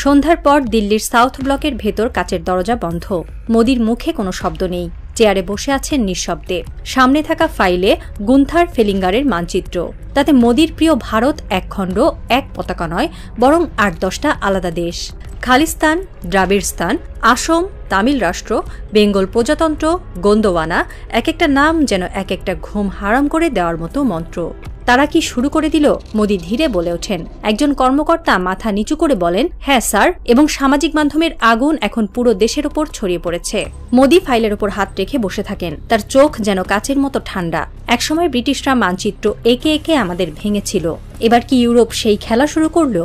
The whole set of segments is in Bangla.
সন্ধ্যার পর দিল্লির সাউথ ব্লকের ভেতর কাচের দরজা বন্ধ। মোদির মুখে কোনো শব্দ নেই। চেয়ারে বসে আছেন নিঃশব্দে। সামনে থাকা ফাইলে গুন্থার ফেলিঙ্গারের মানচিত্র। তাতে মোদির প্রিয় ভারত এক খণ্ড, এক পতাকা নয়, বরং ৮-১০টা আলাদা দেশ। খালিস্তান, দ্রাবিড়স্তান, আসাম, তামিল রাষ্ট্র, বেঙ্গল প্রজাতন্ত্র, গোন্দওয়ানা, এক একটা নাম যেন এক একটা ঘুম হারাম করে দেওয়ার মতো মন্ত্র। তারা কি শুরু করে দিল? মোদি ধীরে বলে ওঠেন। একজন কর্মকর্তা মাথা নিচু করে বলেন, হ্যাঁ স্যার, এবং সামাজিক মাধ্যমের আগুন এখন পুরো দেশের ওপর ছড়িয়ে পড়েছে। মোদি ফাইলের ওপর হাত রেখে বসে থাকেন। তার চোখ যেন কাচের মতো ঠান্ডা। একসময় ব্রিটিশরা মানচিত্র একে একে আমাদের ভেঙেছিল। এবার কি ইউরোপ সেই খেলা শুরু করল?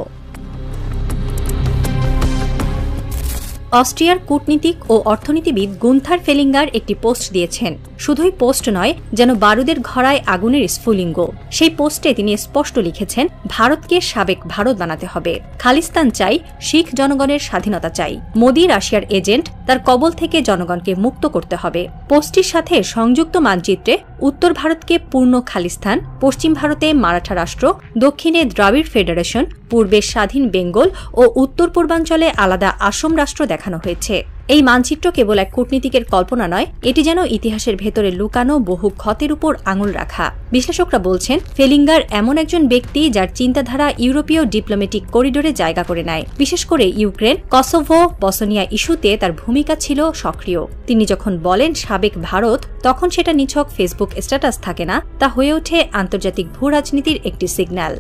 অস্ট্রিয়ার কূটনীতিক ও অর্থনীতিবিদ গুন্থার ফেলিঙ্গার একটি পোস্ট দিয়েছেন। শুধুই পোস্ট নয়, যেন বারুদের ঘরায় আগুনের স্ফুলিঙ্গ। সেই পোস্টে তিনি স্পষ্ট লিখেছেন, ভারতকে সাবেক ভারত বানাতে হবে। খালিস্তান চাই, শিখ জনগণের স্বাধীনতা চাই। মোদি রাশিয়ার এজেন্ট, তার কবল থেকে জনগণকে মুক্ত করতে হবে। পোস্টটির সাথে সংযুক্ত মানচিত্রে উত্তর ভারতকে পূর্ণ খালিস্তান, পশ্চিম ভারতে মারাঠা রাষ্ট্র, দক্ষিণে দ্রাবিড় ফেডারেশন, পূর্বে স্বাধীন বেঙ্গল ও উত্তর পূর্বাঞ্চলে আলাদা আসাম রাষ্ট্র দেখানো হয়েছে। এই মানচিত্র কেবল এক কূটনীতিকের কল্পনা নয়, এটি যেন ইতিহাসের ভেতরে লুকানো বহু ক্ষতের উপর আঙুল রাখা। বিশ্লেষকরা বলছেন, ফেলিঙ্গার এমন একজন ব্যক্তি যার চিন্তাধারা ইউরোপীয় ডিপ্লোম্যাটিক করিডোরে জায়গা করে নেয়। বিশেষ করে ইউক্রেন, কসোভো, বসনিয়া ইস্যুতে তার ভূমিকা ছিল সক্রিয়। তিনি যখন বলেন সাবেক ভারত, তখন সেটা নিছক ফেসবুক স্ট্যাটাস থাকে না, তা হয়ে ওঠে আন্তর্জাতিক ভূ রাজনীতির একটি সিগন্যাল।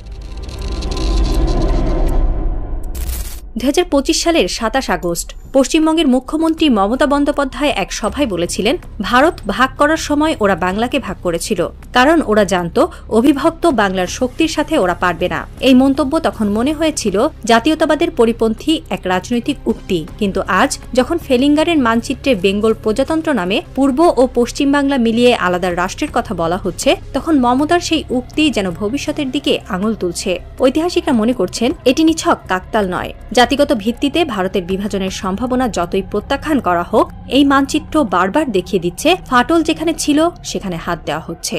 ২০২৫ সালের ২৭ আগস্ট পশ্চিমবঙ্গের মুখ্যমন্ত্রী মমতা বন্দ্যোপাধ্যায় এক সভায় বলেছিলেন, ভারত ভাগ করার সময় ওরা বাংলাকে ভাগ করেছিল, কারণ ওরা জানত অবিভক্ত বাংলার শক্তির সাথে ওরা পারবে না। এই মন্তব্য তখন মনে হয়েছিল জাতীয়তাবাদের পরিপন্থী এক রাজনৈতিক উক্তি। কিন্তু আজ যখন ফেলিঙ্গারের মানচিত্রে বেঙ্গল প্রজাতন্ত্র নামে পূর্ব ও পশ্চিম বাংলা মিলিয়ে আলাদা রাষ্ট্রের কথা বলা হচ্ছে, তখন মমতার সেই উক্তি যেন ভবিষ্যতের দিকে আঙুল তুলছে। ঐতিহাসিকরা মনে করছেন, এটি নিছক কাকতাল নয়। জাতিগত ভিত্তিতে ভারতের বিভাজনের সম্ভাবনা যতই প্রত্যাখ্যান করা হোক, এই মানচিত্র বারবার দেখিয়ে দিচ্ছে ফাটল যেখানে ছিল সেখানে হাত দেওয়া হচ্ছে।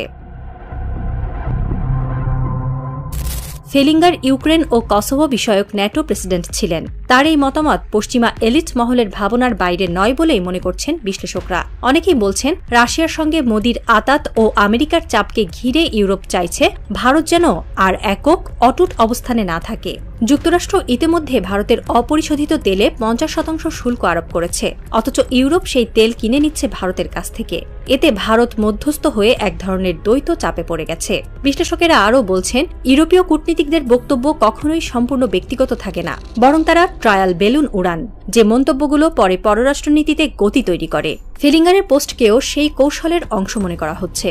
ফেলিঙ্গার ইউক্রেন ও কসোভো বিষয়ক ন্যাটো প্রেসিডেন্ট ছিলেন। তার এই মতামত পশ্চিমা এলিট মহলের ভাবনার বাইরে নয় বলেই মনে করছেন বিশ্লেষকরা। অনেকেই বলছেন, রাশিয়ার সঙ্গে মোদির আতাত ও আমেরিকার চাপকে ঘিরে ইউরোপ চাইছে ভারত যেন আর একক অটুট অবস্থানে না থাকে। যুক্তরাষ্ট্র ইতিমধ্যে ভারতের অপরিশোধিত তেলে ৫০% শুল্ক আরোপ করেছে, অথচ ইউরোপ সেই তেল কিনে নিচ্ছে ভারতের কাছ থেকে। এতে ভারত মধ্যস্থ হয়ে এক ধরনের দ্বৈত চাপে পড়ে গেছে। বিশ্লেষকেরা আরও বলছেন, ইউরোপীয় কূটনীতিকদের বক্তব্য কখনোই সম্পূর্ণ ব্যক্তিগত থাকে না, বরং তারা ট্রায়াল বেলুন উড়ান, যে মন্তব্যগুলো পরে পররাষ্ট্রনীতিতে গতি তৈরি করে। ফেলিঙ্গারের পোস্টকেও সেই কৌশলের অংশ মনে করা হচ্ছে।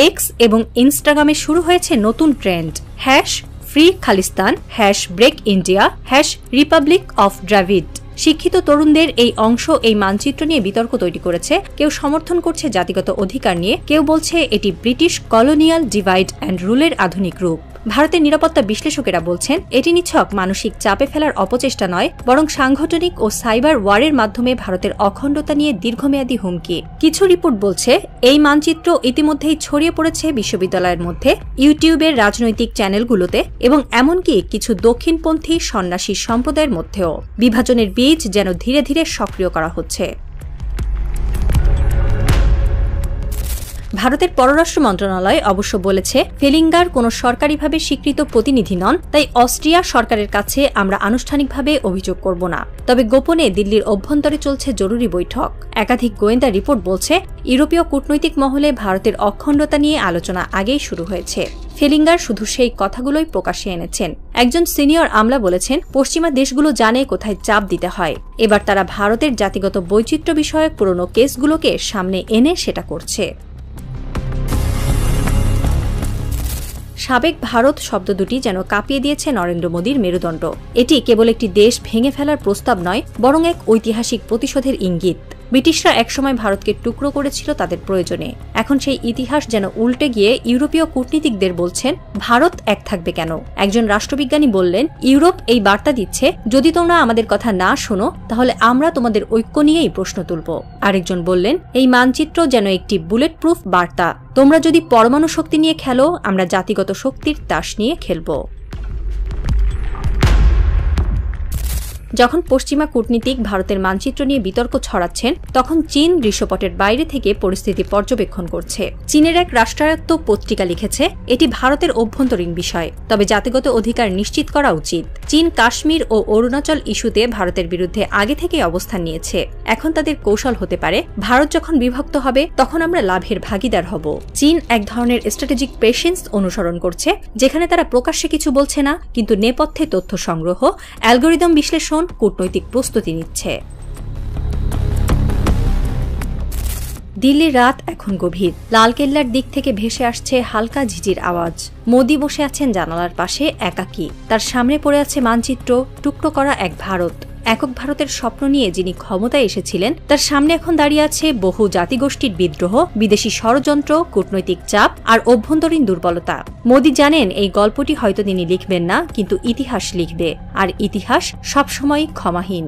এক্স এবং ইনস্টাগ্রামে শুরু হয়েছে নতুন trend, #free Khalistan, #break India, republic of Dravid. শিক্ষিত তরুণদের এই অংশ এই মানচিত্র নিয়ে বিতর্ক তৈরি করেছে। কেউ সমর্থন করছে জাতিগত অধিকার নিয়ে, কেউ বলছে এটি ব্রিটিশ কলোনিয়াল ডিভাইড অ্যান্ড রুলের আধুনিক রূপ। ভারতের নিরাপত্তা বিশ্লেষকেরা বলছেন, এটি নিছক মানসিক চাপে ফেলার অপচেষ্টা নয়, বরং সাংগঠনিক ও সাইবার ওয়ারের মাধ্যমে ভারতের অখণ্ডতা নিয়ে দীর্ঘমেয়াদী হুমকি। কিছু রিপোর্ট বলছে, এই মানচিত্র ইতিমধ্যেই ছড়িয়ে পড়েছে বিশ্ববিদ্যালয়ের মধ্যে, ইউটিউবের রাজনৈতিক চ্যানেলগুলোতে এবং এমনকি কিছু দক্ষিণপন্থী সন্ন্যাসী সম্প্রদায়ের মধ্যেও। বিভাজনের বীজ যেন ধীরে ধীরে সক্রিয় করা হচ্ছে। ভারতের পররাষ্ট্র মন্ত্রণালয় অবশ্য বলেছে, ফেলিঙ্গার কোনো সরকারিভাবে স্বীকৃত প্রতিনিধি নন, তাই অস্ট্রিয়া সরকারের কাছে আমরা আনুষ্ঠানিকভাবে অভিযোগ করব না। তবে গোপনে দিল্লির অভ্যন্তরে চলছে জরুরি বৈঠক। একাধিক গোয়েন্দা রিপোর্ট বলছে, ইউরোপীয় কূটনৈতিক মহলে ভারতের অখণ্ডতা নিয়ে আলোচনা আগেই শুরু হয়েছে। ফেলিঙ্গার শুধু সেই কথাগুলোই প্রকাশ্যে এনেছেন। একজন সিনিয়র আমলা বলেছেন, পশ্চিমা দেশগুলো জানে কোথায় চাপ দিতে হয়। এবার তারা ভারতের জাতিগত বৈচিত্র্য বিষয়ক পুরনো কেসগুলোকে সামনে এনে সেটা করছে। সাবেক ভারত শব্দ দুটি যেন কাঁপিয়ে দিয়েছে নরেন্দ্র মোদীর মেরুদণ্ড। এটি কেবল একটি দেশ ভেঙে ফেলার প্রস্তাব নয়, বরং এক ঐতিহাসিক প্রতিশোধের ইঙ্গিত। ব্রিটিশরা একসময় ভারতকে টুকরো করেছিল তাদের প্রয়োজনে। এখন সেই ইতিহাস যেন উল্টে গিয়ে ইউরোপীয় কূটনীতিকদের বলছেন, ভারত এক থাকবে কেন? একজন রাষ্ট্রবিজ্ঞানী বললেন, ইউরোপ এই বার্তা দিচ্ছে, যদি তোমরা আমাদের কথা না শোনো, তাহলে আমরা তোমাদের ঐক্য নিয়েই প্রশ্ন তুলব। আরেকজন বললেন, এই মানচিত্র যেন একটি বুলেট প্রুফ বার্তা, তোমরা যদি পরমাণু শক্তি নিয়ে খেলো, আমরা জাতিগত শক্তির তাস নিয়ে খেলব। যখন পশ্চিমা কূটনীতিক ভারতের মানচিত্র নিয়ে বিতর্ক ছড়াচ্ছেন, তখন চীন দৃশ্যপটের বাইরে থেকে পরিস্থিতি পর্যবেক্ষণ করছে। চীনের এক রাষ্ট্রায়ত্ত পত্রিকা লিখেছে, এটি ভারতের অভ্যন্তরীণ বিষয়, তবে জাতিগত অধিকার নিশ্চিত করা উচিত। চীন কাশ্মীর ও অরুণাচল ইস্যুতে ভারতের বিরুদ্ধে আগে থেকেই অবস্থান নিয়েছে। এখন তাদের কৌশল হতে পারে, ভারত যখন বিভক্ত হবে তখন আমরা লাভের ভাগিদার হব। চীন এক ধরনের স্ট্র্যাটেজিক পেশেন্স অনুসরণ করছে, যেখানে তারা প্রকাশ্যে কিছু বলছে না, কিন্তু নেপথ্যে তথ্য সংগ্রহ, অ্যালগোরিদম বিশ্লেষণ, কূটনৈতিক প্রস্তুতি নিচ্ছে। দিল্লির রাত এখন গভীর। লালকেল্লার দিক থেকে ভেসে আসছে হালকা ঝিঝির আওয়াজ। মোদি বসে আছেন জানালার পাশে একাকী। তার সামনে পড়ে আছে মানচিত্র, টুকরো করা এক ভারত। একক ভারতের স্বপ্ন নিয়ে যিনি ক্ষমতায় এসেছিলেন, তার সামনে এখন দাঁড়িয়ে আছে বহু জাতিগোষ্ঠীর বিদ্রোহ, বিদেশি ষড়যন্ত্র, কূটনৈতিক চাপ আর অভ্যন্তরীণ দুর্বলতা। মোদি জানেন এই গল্পটি হয়তো তিনি লিখবেন না, কিন্তু ইতিহাস লিখবে, আর ইতিহাস সবসময় ক্ষমাহীন।